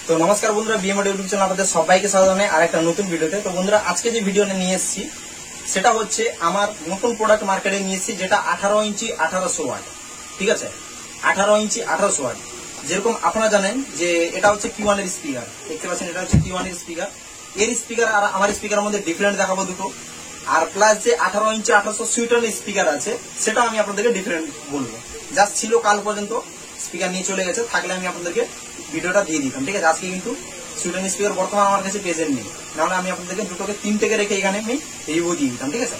তো নমস্কার বন্ধুরা, বিএম অডিও ইউটিউব চ্যানেল আপনাদের সবাইকে স্বাগত জানাই আরেকটা নতুন ভিডিওতে। তো বন্ধুরা, আজকে যে ভিডিওটা নিয়ে এসেছি সেটা হচ্ছে আমার নতুন প্রোডাক্ট মার্কেটে নিয়ে এসেছি, যেটা 18 ইঞ্চি 1800 ওয়াট। ঠিক আছে, 18 ইঞ্চি 1800 ওয়াট। যেরকম আপনারা জানেন যে এটা হচ্ছে Q1 এর স্পিকার, দেখতে পাচ্ছেন এটা হচ্ছে Q1 এর স্পিকার। এর স্পিকার আর আমার স্পিকারের মধ্যে ডিফারেন্ট দেখাবো দুটো। আর প্লাস যে 18 ইঞ্চি 1800 সুইটন স্পিকার আছে সেটা আমি আপনাদেরকে ডিফারেন্ট বলবো। জাস্ট ছিল কাল পর্যন্ত, স্পিকার নিয়ে চলে গেছে, থাকলে আমি আপনাদেরকে ভিডিওটা দিয়ে দিতাম। ঠিক আছে, আজকে কিন্তু সুইটন স্পিকার বর্তমান আমার কাছে প্রেজেন্ট নেই, নাহলে আমি আপনাদেরকে দুটোকে তিনটেকে রেখে এখানে আমি রিভিউ দিয়ে দিতাম। ঠিক আছে,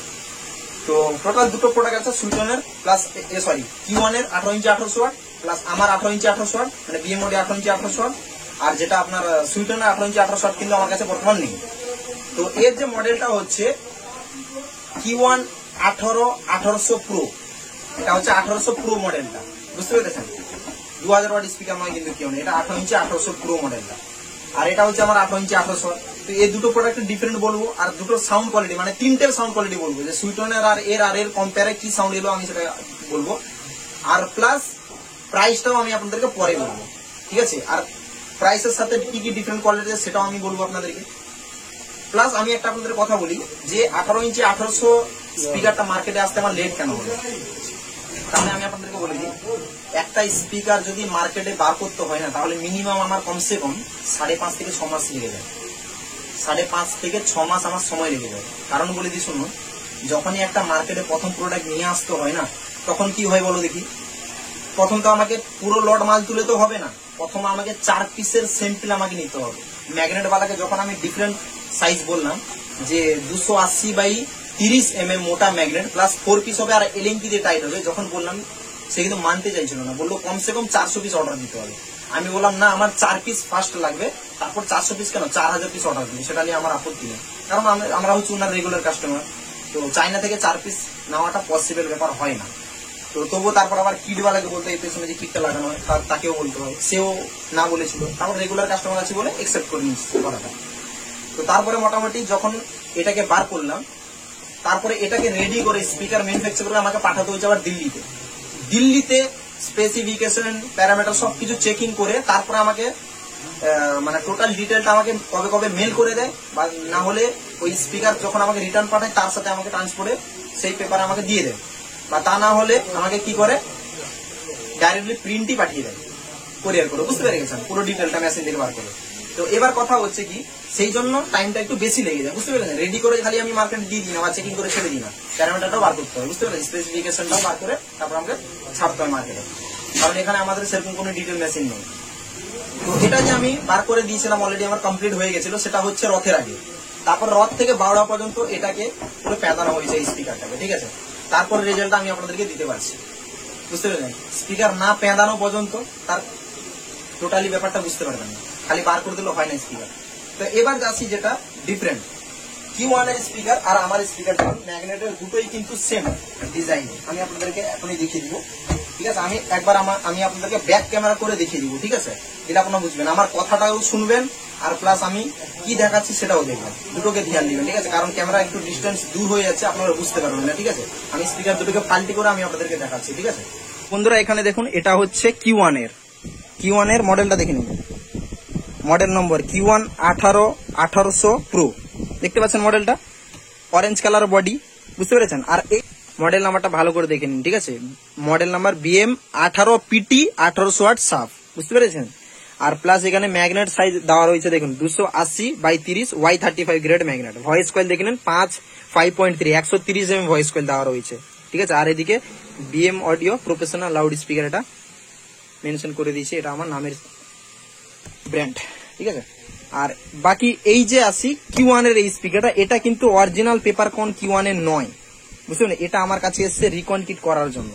তো টোটাল দুটো প্রোডাক্ট আছে সুইটনের প্লাস Q1 এর 18 ইঞ্চি 1800 ওয়াট প্লাস আমার 18 ইঞ্চি 1800 ওয়াট, মানে বিএমওডি 18 ইঞ্চি 1800 ওয়াট, আর যেটা আপনার সুইটনের 18 ইঞ্চি 1800 ওয়াট কিন্তু আমার কাছে বর্তমান নেই। তো এর যে মডেলটা হচ্ছে Q1 1800 প্রো, এটা হচ্ছে 1800 প্রো মডেলটা, বুঝতে পেরেছেন? 2000 ওয়াট স্পিকার নয় কিন্তু Q1, এটা 18 ইঞ্চি 1800 প্রো মডেলটা। আর এটা হচ্ছে আমার 18 ইঞ্চি 1800 ওয়াট। তো এই দুটো প্রোডাক্টের ডিফারেন্ট বলবো, আর দুটো সাউন্ড কোয়ালিটি মানে তিনটের সাউন্ড কোয়ালিটি বলবো, যে সুইটনের আর এর কম্পেয়ারে কি সাউন্ড এলো আমি সেটা বলবো। আর প্লাস প্রাইসটাও আমি আপনাদেরকে পরে বলবো। ঠিক আছে, আর প্রাইসের সাথে কি কি ডিফারেন্ট কোয়ালিটি আছে সেটাও আমি বলবো আপনাদেরকে। প্লাস আমি একটা আপনাদের কথা বলি যে 18 ইঞ্চি 1800 স্পিকারটা মার্কেটে আসতে আমার লেট কেন হলো, তাহলে আমি আপনাদেরকে বলে দিই, একটা স্পিকার যদি মার্কেটে বার করতে হয় না, তাহলে মিনিমাম আমার কমসে কম 5.5 থেকে 6 মাস লেগে যায়। 5.5 থেকে 6 মাস আমার সময় লেগে যায়। কারণ বলে দিই শুনুন, যখনই একটা মার্কেটে প্রথম প্রোডাক্ট নিয়ে আসতে হয় না, তখন কি হয় বলো দেখি। প্রথম তো আমাকে পুরো লট মাল তুলে তো হবে না, প্রথম আমাকে 4 পিসের স্যাম্পল আমাকে নিতে হবে। ম্যাগনেট বালাকে যখন আমি ডিফারেন্ট সাইজ বললাম যে 280 বাই 30 mm মোটা ম্যাগনেট প্লাস 4 পিস হবে আর এলএনটি দিয়ে টাইট হবে, যখন বললাম সে কিন্তু মানতে চাইছিল না, বললো কমসে কম 400 পিস অর্ডার দিতে হবে। আমি বললাম না, আমার 4 পিস ফার্স্ট লাগবে, তারপর 400 পিস কেন, 4000 পিস অর্ডার দিন, সেটা নিয়ে আমার আপত্তি নেই, কারণ আমরা হচ্ছে ওনার রেগুলার কাস্টমার। তো চাইনা থেকে 4 পিস নেওয়াটা পসিবল ব্যাপার হয় না। তো তবুও তারপর আবার কিটওয়ালাকে বলতে এই পেছনে যে কিটটা লাগানো হয় তাকেও বলতে হয়, সেও না বলেছিল, তারপর রেগুলার কাস্টমার আছে বলে একসেপ্ট করে নিচ্ছি কথাটা। তো তারপরে মোটামুটি যখন এটাকে বার করলাম, তারপরে এটাকে রেডি করে স্পিকার ম্যানুফ্যাকচার করে আমাকে পাঠাতে হয়েছে আবার দিল্লিতে স্পেসিফিকেশন প্যারামিটার সবকিছু চেকিং করে তারপরে আমাকে মানে টোটাল ডিটেলটা আমাকে কবে কবে মেল করে দেয়, বা না হলে ওই স্পিকার যখন আমাকে রিটার্ন পাঠায় তার সাথে আমাকে ট্রান্সপোর্টে সেই পেপার আমাকে দিয়ে দেয়, বা তা না হলে আমাকে কি করে ডাইরেক্টলি প্রিন্টই পাঠিয়ে দেয় কোরিয়ার করে, বুঝতে পেরে গেছেন পুরো ডিটেলটা মেশিন থেকে বার করে। তো এবার কথা হচ্ছে কি, সেই জন্য টাইমটা একটু বেশি লেগে যায়, বুঝতে পেরেছেন? রেডি করে খালি আমি মার্কেটে দিয়ে দিই না বা চেকিং করে ছেড়ে দিই না, প্যারামিটারটাও বার করতে হবে, বুঝতে পেরেছেন? স্পেসিফিকেশনটাও বার করে তারপর আমাকে ছাপতে হয় মার্কেটে, কারণ এখানে আমাদের সেরকম কোনো ডিটেল মেশিন নেই। তো এটা যে আমি বার করে দিয়েছিলাম অলরেডি আমার কমপ্লিট হয়ে গেছিল, সেটা হচ্ছে রথের আগে। তারপর রথ থেকে 12টা পর্যন্ত এটাকে পুরো প্যাঁদানো হয়েছে এই স্পিকারটাকে। ঠিক আছে, তারপর রেজাল্টটা আমি আপনাদেরকে দিতে পারছি, বুঝতে পেরেছেন? স্পিকার না প্যাঁদানো পর্যন্ত তার টোটালি ব্যাপারটা বুঝতে পারবেন না, খালি বার করে দিলে হয় না স্পিকার। তো এবার যাচ্ছি যেটা ডিফারেন্ট, Q1 এর স্পিকার আর আমার স্পিকার ম্যাগনেটের দুটোই কিন্তু সেম ডিজাইন, আমি আপনাদেরকে এখনই দেখিয়ে দিব। ঠিক আছে, আমি আপনাদেরকে ব্যাক ক্যামেরা করে দেখিয়ে দিব। ঠিক আছে, এটা আপনারা বুঝবেন, আমার কথাটাও শুনবেন আর প্লাস আমি কি দেখাচ্ছি সেটাও দেখবেন, দুটোকে ধ্যান দিবেন। ঠিক আছে, কারণ ক্যামেরা একটু ডিস্টেন্স দূর হয়ে যাচ্ছে, আপনারা বুঝতে পারবেন না। ঠিক আছে, আমি স্পিকার দুটোকে পাল্টি করে আমি আপনাদেরকে দেখাচ্ছি। ঠিক আছে বন্ধুরা, এখানে দেখুন, এটা হচ্ছে Q1 এর মডেলটা দেখে নিন, মডেল নম্বর Q1 1800 প্রো, দেখতে পাচ্ছেন মডেলটা, অরেঞ্জ কালার বডি, বুঝতে পেরেছেন? আর এই মডেল নাম্বারটা ভালো করে দেখে নিন। ঠিক আছে, model number BM 18PT 1800 watt সাফ, বুঝতে পেরেছেন? আর প্লাস এখানে ম্যাগনেট সাইজ দেওয়া রয়েছে, দেখুন 280 by 30 Y35 grade magnet. Voice coil দেখে নিন 5.3 130 mm ভয়েস কয়েল দেওয়া রয়েছে। ঠিক আছে, আর এদিকে BM audio professional loud speaker, এটা মেনশন করে দিয়েছি, এটা আমার নামের ব্র্যান্ড। ঠিক আছে, আর বাকি এই যে আসি Q1 এর এই স্পিকারটা, এটা কিন্তু অরিজিনাল পেপারকন Q1 এর নয়, বুঝতে পারলেন? এটা আমার কাছে এসছে রিকন কিট করার জন্য,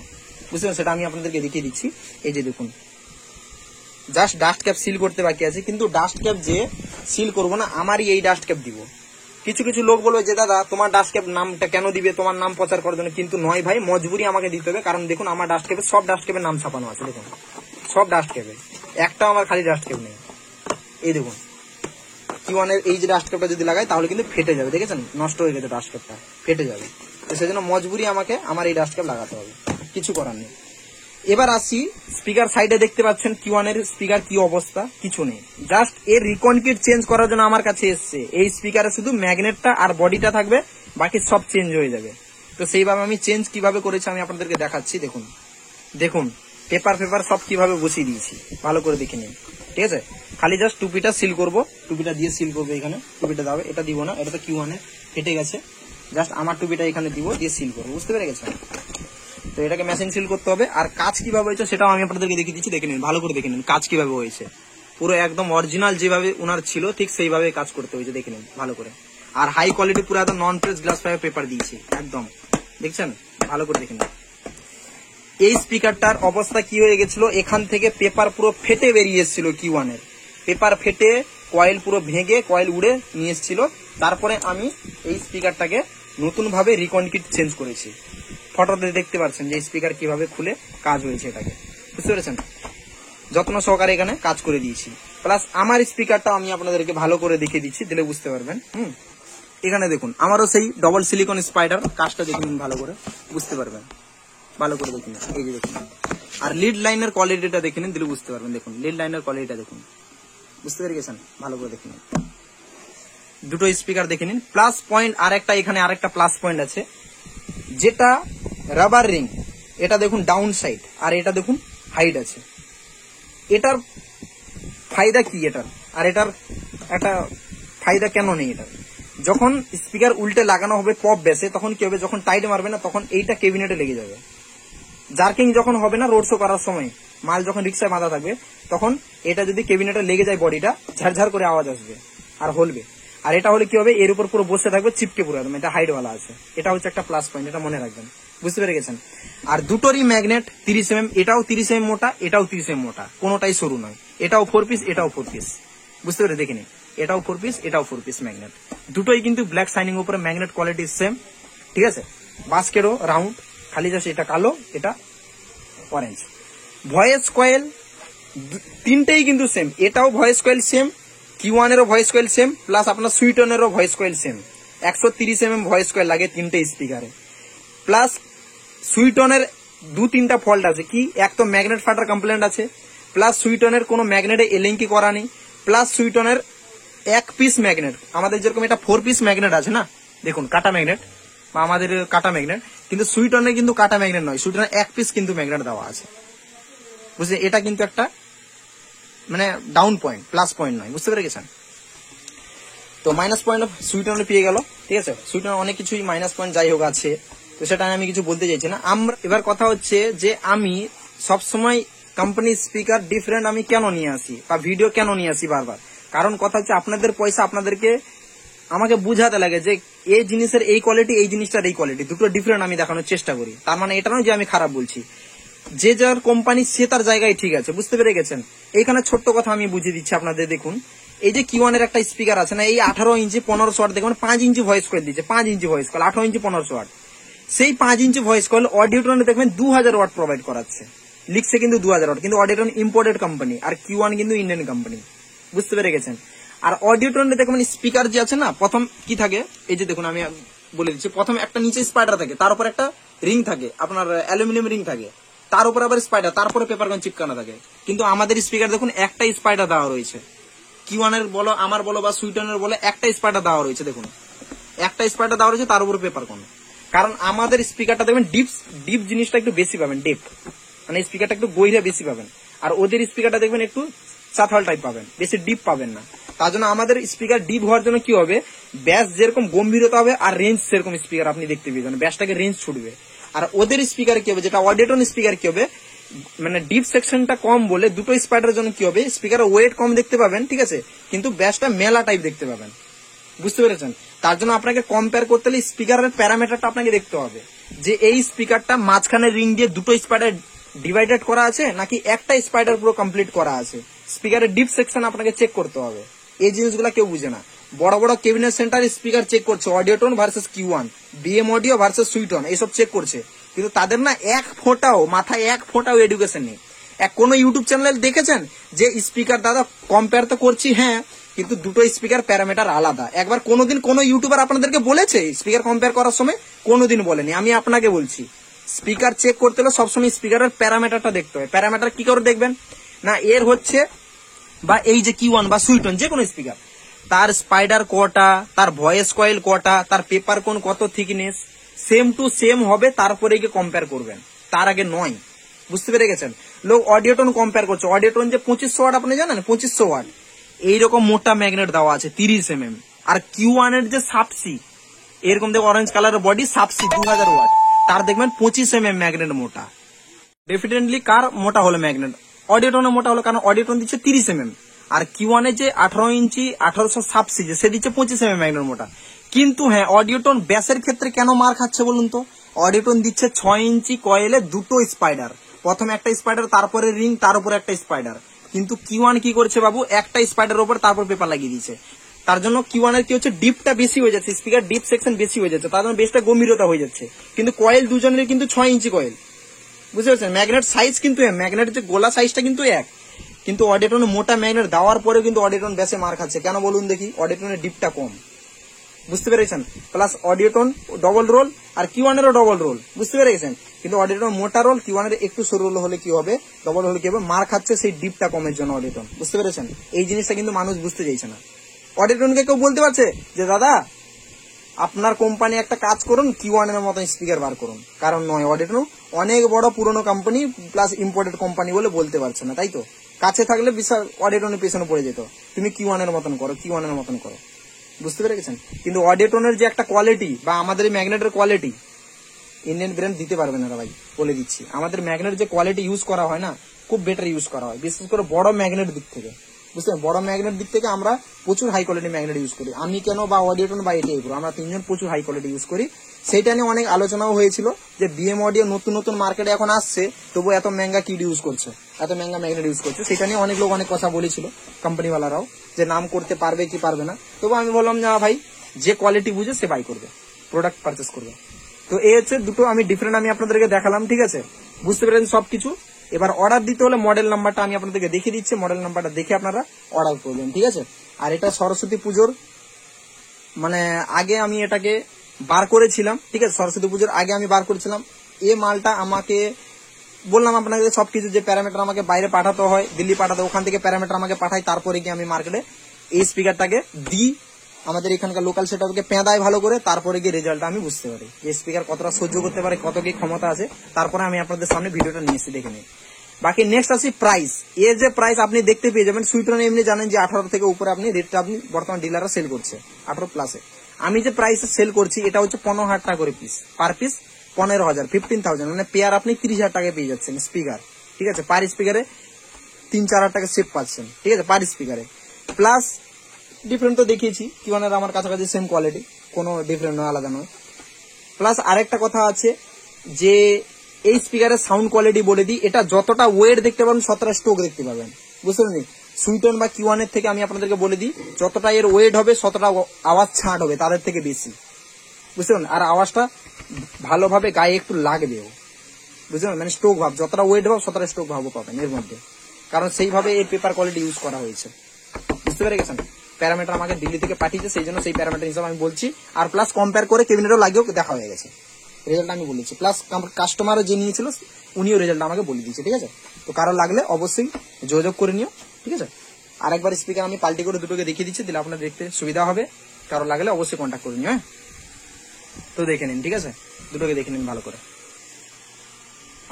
বুঝতে পারলেন? সেটা আমি আপনাদেরকে দেখিয়ে দিচ্ছি। এই যে দেখুন, জাস্ট ডাস্ট ক্যাপ সিল করতে বাকি আছে, কিন্তু ডাস্ট ক্যাপ যে সিল করবো না, আমারই এই ডাস্ট ক্যাপ দিব। কিছু কিছু লোক বলবে যে দাদা তোমার ডাস্ট ক্যাপ নামটা কেন দিবে, তোমার নাম প্রচার করার জন্য, কিন্তু নয় ভাই, মজবুরি আমাকে দিতে হবে। কারণ দেখুন, আমার ডাস্ট ক্যাপে সব ডাস্ট ক্যাপের নাম ছাপানো আছে, দেখুন সব ডাস্ট ক্যাপে, একটাও আমার খালি ডাস্ট ক্যাপ নেই। এই দেখুন Q1 এর এই যে ডাস্ট ক্যাপটা যদি লাগাই তাহলে কিন্তু ফেটে যাবে, দেখেছেন? নষ্ট হয়ে গেছে ডাস্ট ক্যাপটা, ফেটে যাবে। তো সেজন্য মজবুরি আমাকে আমার এই ডাস্ট ক্যাপ লাগাতে হবে, কিছু করার নেই। এবার আসি স্পিকার সাইডে, দেখতে পাচ্ছেন Q1 এর স্পিকার কি অবস্থা, কিছু নেই, জাস্ট এর রিকন কিট চেঞ্জ করার জন্য আমার কাছে এসছে। এই স্পিকারে শুধু ম্যাগনেটটা আর বডিটা থাকবে, বাকি সব চেঞ্জ হয়ে যাবে। তো সেইভাবে আমি চেঞ্জ কিভাবে করেছি আমি আপনাদেরকে দেখাচ্ছি। দেখুন দেখুন পেপার সব কিভাবে বসিয়ে দিয়েছি, ভালো করে দেখে নিন, ঠিক আছে। খালি জাস্ট টুপিটা সিল করব, টুপিটা দিয়ে সিল করবো। এখানে টুপিটা দাও, এটা দিব না, এটা তো Q1 এ ফেটে গেছে, জাস্ট আমার টুপিটা এখানে দিব, দিয়ে সিল করবো, বুঝতে পেরে গেছেন। তো এটাকে মেশিন সিল করতে হবে। আর কাজ কিভাবে হয়েছে সেটাও আমি আপনাদেরকে দেখিয়ে দিচ্ছি, দেখে নিন, ভালো করে দেখে নিন কাজ কিভাবে হয়েছে। পুরো একদম অরিজিনাল যেভাবে ওনার ছিল ঠিক সেইভাবে কাজ করতে হয়েছে, দেখে নিন ভালো করে। আর হাই কোয়ালিটি পুরো একদম নন প্রেস গ্লাস ফাইবার পেপার দিয়েছি একদম, দেখছেন, ভালো করে দেখে নিন। এই স্পিকারটার অবস্থা কি হয়ে গেছিল, এখান থেকে পেপার পুরো ফেটে বেরিয়ে এসেছিল Q1 এর, পেপার ফেটে কয়েল পুরো ভেঙে কয়েল উড়ে নিয়ে এসেছিল। তারপরে আমি এই স্পিকারটাকে নতুন ভাবে রিকন কিট চেঞ্জ করেছি। ফটোতে দেখতে পাচ্ছেন যে স্পিকার কিভাবে খুলে কাজ হয়েছে, এটাকে বুঝতে পেরেছেন। যত্ন সহকারে এখানে কাজ করে দিয়েছি। প্লাস আমার স্পিকারটা আমি আপনাদেরকে ভালো করে দেখিয়ে দিচ্ছি, দিলে বুঝতে পারবেন। এখানে দেখুন আমারও সেই ডবল সিলিকন স্পাইডার, কাজটা দেখে নিন ভালো করে, বুঝতে পারবেন, ভালো করে দেখুন, এই যে দেখুন। আর লিড লাইনের কোয়ালিটিটা দেখে নিন, দিলে বুঝতে পারবেন। দেখুন লিড লাইনের কোয়ালিটিটা দেখুন, বুঝতে পেরে গেছেন, ভালো করে দেখে নিন। দুটো স্পিকার দেখে নিন। প্লাস পয়েন্ট আর একটা, এখানে আরেকটা প্লাস পয়েন্ট আছে, যেটা রাবার রিং, এটা দেখুন ডাউন সাইড, আর এটা দেখুন হাইট আছে। এটার ফায়দা কি এটার, আর এটার একটা ফায়দা কেন নেই এটার। যখন স্পিকার উল্টে লাগানো হবে পপ বেসে, তখন কি হবে, যখন টাইট মারবে না তখন এইটা কেবিনেটে লেগে যাবে। জার্কিং যখন হবে না রোড শো করার সময়, মাল যখন রিক্সায় বাঁধা থাকবে, তখন এটা যদি কেবিনেটে লেগে যায় বডিটা ঝাড়ঝাড় করে আওয়াজ আসবে আর হলবে। আর এটা হলে কি হবে, এর উপর পুরো বসে থাকবে চিপকে পুরো একদম, এটা হাইটওয়ালা আছে। এটা হচ্ছে একটা প্লাস পয়েন্ট, এটা মনে রাখবেন, বুঝতে পেরে গেছেন। আর দুটোরই ম্যাগনেট 30 mm, এটাও 30 mm মোটা, এটাও 30 mm মোটা, কোনোটাই সরু নয়। এটাও 4 পিস, এটাও 4 পিস, বুঝতে পেরে দেখে নিন। এটাও 4 পিস, এটাও 4 পিস ম্যাগনেট, দুটোই কিন্তু ব্ল্যাক শাইনিং উপরে ম্যাগনেট কোয়ালিটি সেম, ঠিক আছে। বাস্কেটও রাউন্ড, খালি জাস্ট এটা কালো, এটা অরেঞ্জ। ভয়েস কয়েল তিনটেই কিন্তু সেম, এটাও ভয়েস কয়েল সেম, Q1 এরও ভয়েস কয়েল সেম, প্লাস আপনার সুইটনেরও voice coil same. 130 mm voice coil লাগে তিনটে স্পিকারে। প্লাস সুইটনের 2-3টা ফল্ট আছে, কি, এক তো ম্যাগনেট ফাটার কমপ্লেন্ট আছে, প্লাস সুইটনের কোনো ম্যাগনেটে এলিঙ্কি করা নেই, প্লাস সুইটনের 1 পিস ম্যাগনেট, আমাদের যেরকম এটা 4 পিস ম্যাগনেট আছে না, দেখুন কাটা ম্যাগনেট বা আমাদের কাটা ম্যাগনেট, কিন্তু সুইটনে কিন্তু কাটা ম্যাগনেট নয়, সুইটনে 1 পিস কিন্তু ম্যাগনেট দেওয়া আছে, বুঝলেন। এটা কিন্তু একটা মানে ডাউন পয়েন্ট, প্লাস পয়েন্ট নয়, বুঝতে পেরে গেছেন। তো মাইনাস পয়েন্ট সুইটনে পেয়ে গেল, ঠিক আছে। সুইটনে অনেক কিছুই মাইনাস পয়েন্ট যাই হোক আছে, তো সেটা আমি কিছু বলতে চাইছি না। আমরা এবার কথা হচ্ছে যে আমি সবসময় কোম্পানি স্পিকার ডিফারেন্ট আমি কেন নিয়ে আসি বা ভিডিও কেন নিয়ে আসি বারবার, কারণ কথা হচ্ছে আপনাদের পয়সা আপনাদেরকে আমাকে বুঝাতে লাগে যে এই জিনিসের এই কোয়ালিটি, এই জিনিসটার এই কোয়ালিটি, দুটো ডিফারেন্ট আমি দেখানোর চেষ্টা করি। তার মানে এটা নয় যে আমি খারাপ বলছি, যে যার কোম্পানি সে তার জায়গায় ঠিক আছে, বুঝতে পেরে গেছেন। এইখানে ছোট্ট কথা আমি বুঝিয়ে দিচ্ছি আপনাদের, দেখুন এই যে Q1 এর একটা স্পিকার আছে না, এই 18 ইঞ্চি 1500 ওয়াট, দেখুন 5 ইঞ্চি ভয়েস কয়েল দিচ্ছে, 5 ইঞ্চি ভয়েস কয়েল, 18 ইঞ্চি 1500 ওয়াট। সেই 5 ইঞ্চি ভয়েস কয়েল অডিওটনে দেখবেন 2000 ওয়াট প্রোভাইড করাচ্ছে, লিখছে কিন্তু 2000 ওয়াট, কিন্তু অডিওটন ইম্পোর্টেড কোম্পানি আর Q1 কিন্তু ইন্ডিয়ান কোম্পানি, বুঝতে পেরে গেছেন। আর অডিওটনে দেখবেন স্পিকার যে আছে না, প্রথম কি থাকে, এই যে দেখুন আমি বলে দিচ্ছি, প্রথম একটা নিচে স্পাইডার থাকে, তার উপর একটা রিং থাকে, আপনার অ্যালুমিনিয়াম রিং থাকে, তার উপর আবার স্পাইডার, তারপরে পেপারগান চিপকানো থাকে। কিন্তু আমাদের স্পিকার দেখুন একটা স্পাইডার দেওয়া রয়েছে, Q1 এর বলো আমার বলো বা সুইটনের বলো, একটা স্পাইডার দেওয়া রয়েছে, দেখুন একটা স্পাইডার দেওয়া রয়েছে, তার উপর পেপার কোন। কারণ আমাদের স্পিকারটা দেখবেন ডিপ জিনিসটা একটু বেশি পাবেন, ডেপ মানে স্পিকারটা একটু গভীরে বেশি পাবেন। আর ওদের স্পিকারটা দেখবেন একটু চাথাল টাইপ পাবেন, বেশি ডিপ পাবেন না। তার জন্য আমাদের স্পিকার ডিপ হওয়ার জন্য কি হবে, ব্যাস যেরকম গম্ভীরতা হবে আর রেঞ্জ সেরকম স্পিকার আপনি দেখতে পেয়ে ব্যাসটাকে রেঞ্জ ছুটবে। আর ওদের স্পিকার কি হবে, যেটা অডিওটন স্পিকার কি হবে, মানে ডিপ সেকশনটা কম বলে দুটো স্পাইডারের জন্য কি হবে, স্পিকারের ওয়েট কম দেখতে পাবেন, ঠিক আছে, কিন্তু ব্যাসটা মেলা টাইপ দেখতে পাবেন, বুঝতে পেরেছেন। তার জন্য আপনাকে কম্পেয়ার করতে হলে স্পিকারের প্যারামিটারটা আপনাকে দেখতে হবে, যে এই স্পিকারটা মাঝখানে রিং দিয়ে দুটো স্পাইডার ডিভাইডেড করা আছে নাকি একটা স্পাইডার পুরো কমপ্লিট করা আছে। স্পিকারের ডিপ সেকশন আপনাকে চেক করতে হবে, এই জিনিসগুলো কেউ বুঝে না। বড় বড় কেবিনেট সেন্টার স্পিকার চেক করছে অডিওটন versus Q1, BM audio versus সুইটন, এইসব চেক করছে, কিন্তু তাদের না এক ফোঁটাও মাথায় এক ফোঁটাও এডুকেশন নেই। কোন ইউটিউব চ্যানেল দেখেছেন যে স্পিকার দাদা কম্পেয়ার তো করছি, হ্যাঁ, কিন্তু দুটো স্পিকার প্যারামিটার আলাদা। একবার কোনোদিন কোন ইউটিউবার আপনাদেরকে বলেছে স্পিকার কম্পেয়ার করার সময়? কোনোদিন বলেনি। আমি আপনাকে বলছি স্পিকার চেক করতে হলে সবসময় স্পিকারের প্যারামিটারটা দেখতে হয়। প্যারামিটার কি করে দেখবেন না, এর হচ্ছে বা এই যে Q1 বা সুইটন যে কোনো স্পিকার, তার স্পাইডার কটা, তার ভয়েস কয়েল কটা, তার পেপার কোন কত থিকনেস, সেম টু সেম হবে, তারপরে গিয়ে কম্পেয়ার করবেন, তার আগে নয়। বুঝতে পেরে গেছেন? লোক অডিওটন কম্পেয়ার করছে, অডিওটন যে 2500 ওয়াট আপনি জানেন, 2500 ওয়াট এইরকম মোটা ম্যাগনেট দেওয়া আছে 30 mm। আর Q1 এর যে সাবসি এরকম দেখো অরেঞ্জ কালারের বডি, সাবসি 2000 ওয়াট, তার দেখবেন 25 mm ম্যাগনেট মোটা। ডেফিনেটলি কার মোটা হলো ম্যাগনেট, অডিওটনের মোটা হলো, কারণ অডিওটন দিচ্ছে 30 mm, আর Q1 এর যে 18 ইঞ্চি 1800 সাবসি সে দিচ্ছে 25 mm ম্যাগনেট মোটা। কিন্তু হ্যাঁ, অডিওটন ব্যাসের ক্ষেত্রে কেন মার খাচ্ছে বলুন তো? অডিওটন দিচ্ছে 6 ইঞ্চি কয়েলে দুটো স্পাইডার, প্রথমে একটা স্পাইডার, তারপরে রিং, তার উপরে একটা স্পাইডার। কিন্তু Q1 কি করছে বাবু, একটা স্পাইডার উপর তারপর পেপার লাগিয়ে দিয়েছে। তার জন্য Q1 এর কি হচ্ছে, ডিপটা বেশি হয়ে যাচ্ছে, স্পিকার ডিপ সেকশন বেশি হয়ে যাচ্ছে, তার জন্য বেসটা গম্ভীরতা হয়ে যাচ্ছে। কিন্তু কয়েল দুজনের কিন্তু 6 ইঞ্চি কয়েল, বুঝতে পারছেন? ম্যাগনেট সাইজ কিন্তু ম্যাগনেটের যে গোলা সাইজটা কিন্তু এক, কিন্তু অডিওটনে মোটা ম্যাগনেট দেওয়ার পরেও কিন্তু অডিওটন বেসে মার খাচ্ছে। কেন বলুন দেখি? অডিওটনের ডিপটা কম, বুঝতে পেরেছেন? প্লাস অডিওটন ডবল রোল আর Q1 এরও ডবল রোল, বুঝতে পেরে গেছেন? কিন্তু অডিওটন মোটা রোল, Q1 এর একটু সরু রোল হলে কি হবে, ডবল হলে কি হবে, মার খাচ্ছে সেই ডিপটা কমের জন্য অডিওটন, বুঝতে পেরেছেন? এই জিনিসটা কিন্তু মানুষ বুঝতে চাইছে না। অডিওটনকে কেউ বলতে পারছে যে দাদা আপনার কোম্পানি একটা কাজ করুন, Q1 এর মতন স্পিকার বার করুন, কারণ নয়, অডিওটন অনেক বড় পুরনো কোম্পানি প্লাস ইম্পোর্টেড কোম্পানি বলে বলতে পারছে না, তাই তো? কাছে থাকলে বিশাল অডিওটনের পেছনে পড়ে যেত, তুমি Q1 এর মতন করো, Q1 এর মতন করো, বুঝতে পেরে গেছেন? কিন্তু অডিওটনের যে একটা কোয়ালিটি বা আমাদের এই ম্যাগনেটের কোয়ালিটি ইন্ডিয়ান ব্র্যান্ড দিতে পারবে না ভাই, বলে দিচ্ছি। আমাদের ম্যাগনেট যে কোয়ালিটি ইউজ করা হয় না, খুব বেটার ইউজ করা হয়, বিশেষ করে বড় ম্যাগনেট দিক থেকে, বুঝলেন? বড় ম্যাগনেট দিক থেকে আমরা প্রচুর হাই কোয়ালিটি ম্যাগনেট ইউজ করি, আমি কেন বা অডিওটন বা এটি এগ্রো, আমরা তিনজন প্রচুর হাই কোয়ালিটি ইউজ করি। সেইটা নিয়ে অনেক আলোচনাও হয়েছিল যে BM অডিও নতুন নতুন মার্কেটে এখন আসছে, তবু এত মেঙ্গা কিড ইউজ করছে, এত মেঙ্গা ম্যাগনেট ইউজ করছে। সেটা নিয়ে অনেক লোক অনেক কথা বলেছিল, কোম্পানিওয়ালারাও, যে নাম করতে পারবে কি পারবে না। তবু আমি বললাম না ভাই, যে কোয়ালিটি বুঝে সে বাই করবে, প্রোডাক্ট পারচেস করবে। তো এই হচ্ছে দুটো আমি ডিফারেন্ট আমি আপনাদেরকে দেখালাম, ঠিক আছে? বুঝতে পেরেছেন সবকিছু? এবার অর্ডার দিতে হলে মডেল নাম্বারটা আমি আপনাদেরকে দেখিয়ে দিচ্ছি, মডেল নাম্বারটা দেখে আপনারা অর্ডার করবেন, ঠিক আছে? আর এটা সরস্বতী পুজোর মানে আগে আমি এটাকে বার করেছিলাম, ঠিক আছে? সরস্বতী পুজোর আগে আমি বার করেছিলাম। এই মালটা আমাকে বললাম আপনাকে সবকিছু, যে প্যারামিটার আমাকে বাইরে পাঠাতে হয়, দিল্লি পাঠাতে, ওখান থেকে প্যারামিটার আমাকে পাঠাই, তারপরে গিয়ে আমি মার্কেটে এই স্পিকারটাকে দিই, আমাদের এখানকার লোকাল সেটআপকে পেঁদায় ভালো করে, তারপরে গিয়ে রেজাল্টটা আমি বুঝতে পারি যে স্পিকার কতটা সহ্য করতে পারে, কত কি ক্ষমতা আছে, তারপরে আমি আপনাদের সামনে ভিডিওটা নিয়ে এসে দেখে নিই। বাকি নেক্সট আসি প্রাইস। এর যে প্রাইস আপনি দেখতে পেয়ে যাবেন, সুইটন এমনি জানেন যে 18 থেকে উপরে আপনি রেটটা আপনি বর্তমান ডিলাররা সেল করছে 18 প্লাসে। আমি যে প্রাইসে সেল করছি এটা হচ্ছে 15,000 টাকা করে পিস, পার পিস 15,000, 15,000, মানে পেয়ার আপনি 30,000 টাকায় পেয়ে যাচ্ছেন স্পিকার, ঠিক আছে? পার স্পিকারে 3-4 টাকা সেভ পাচ্ছেন, ঠিক আছে? পার স্পিকারে প্লাস ডিফারেন্ট তো দেখিয়েছি, Q1 এর আমার কাছাকাছি সেম কোয়ালিটি, কোনো ডিফারেন্ট নয়, আলাদা নয়। প্লাস আরেকটা কথা আছে যে এই স্পিকারের সাউন্ড কোয়ালিটি বলে দিই, এটা যতটা ওয়েট দেখতে পাবেন 17 স্ট্রোক দেখতে পাবেন, বুঝতে পারলেন? সুইটন বা Q1 এর থেকে আমি আপনাদেরকে বলে দিই, যতটা এর ওয়েট হবে 17টা আওয়াজ ছাড় হবে তাদের থেকে বেশি, বুঝতে পারলেন? আর আওয়াজটা ভালোভাবে গায়ে একটু লাগবেও, বুঝতে পারলেন? মানে স্ট্রোক ভাব, যতটা ওয়েট হবে 17 স্ট্রোক ভাবও পাবেন এর মধ্যে, কারণ সেইভাবে এই পেপার কোয়ালিটি ইউজ করা হয়েছে, বুঝতে পেরে গেছেন? প্যারামিটার আমাকে দিল্লি থেকে পাঠিয়েছে, সেই জন্য সেই প্যারামিটার হিসাবে আমি বলছি। আর প্লাস কম্পেয়ার করে কেবিনেটও লাগিয়েও দেখা হয়ে গেছে, রেজাল্ট আমি বলেছি। প্লাস কাস্টমারও যে নিয়েছিল উনিও রেজাল্ট আমাকে বলে দিয়েছে, ঠিক আছে? তো কারো লাগলে অবশ্যই যোগাযোগ করে নিও, ঠিক আছে? আরেকবার স্পিকার আমি পাল্টি করে দুটোকে দেখিয়ে দিচ্ছি, দিলে আপনার দেখতে সুবিধা হবে। কারো লাগলে অবশ্যই কন্ট্যাক্ট করে নিও, হ্যাঁ? তো দেখে নিন, ঠিক আছে? দুটোকে দেখে নিন ভালো করে।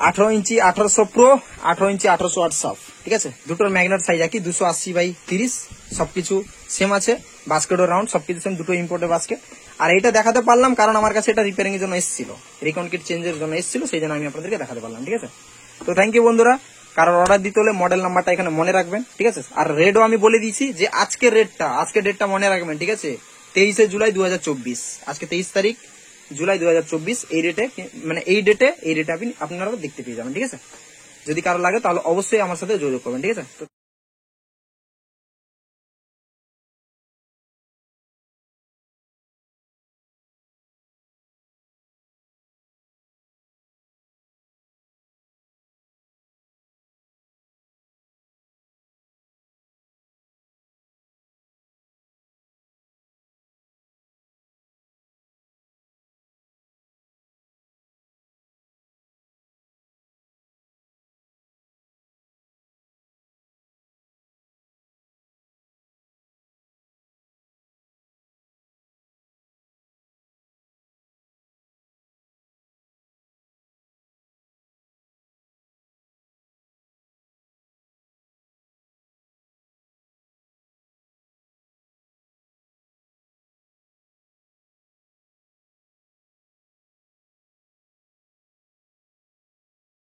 18 ইঞ্চি 1800 প্রো, 18 ইঞ্চি 1800 ওয়াট সাফ, ঠিক আছে? দুটোর ম্যাগনেট সাইজ একই, 280/30, সবকিছু সেম আছে, বাস্কেটও রাউন্ড, সবকিছু সেম, দুটো ইম্পোর্টেড বাস্কেট। আর এটা দেখাতে পারলাম কারণ আমার কাছে এটা রিপেয়ারিং এর জন্য এসেছিল, রিকন কিট চেঞ্জের জন্য এসেছিল, সেই জন্য আমি আপনাদেরকে দেখাতে পারলাম, ঠিক আছে? তো থ্যাংক ইউ বন্ধুরা। কারোর অর্ডার দিতে হলে মডেল নাম্বারটা এখানে মনে রাখবেন, ঠিক আছে? আর রেটও আমি বলে দিয়েছি যে আজকের ডেটটা মনে রাখবেন, ঠিক আছে? 23 জুলাই 2024, আজকে 23 তারিখ জুলাই 2024, এই রেটে মানে এই ডেটে আপনারা দেখতে পেয়ে যাবেন, ঠিক আছে? যদি কারো লাগে তাহলে অবশ্যই আমার সাথে যোগাযোগ করবেন, ঠিক আছে?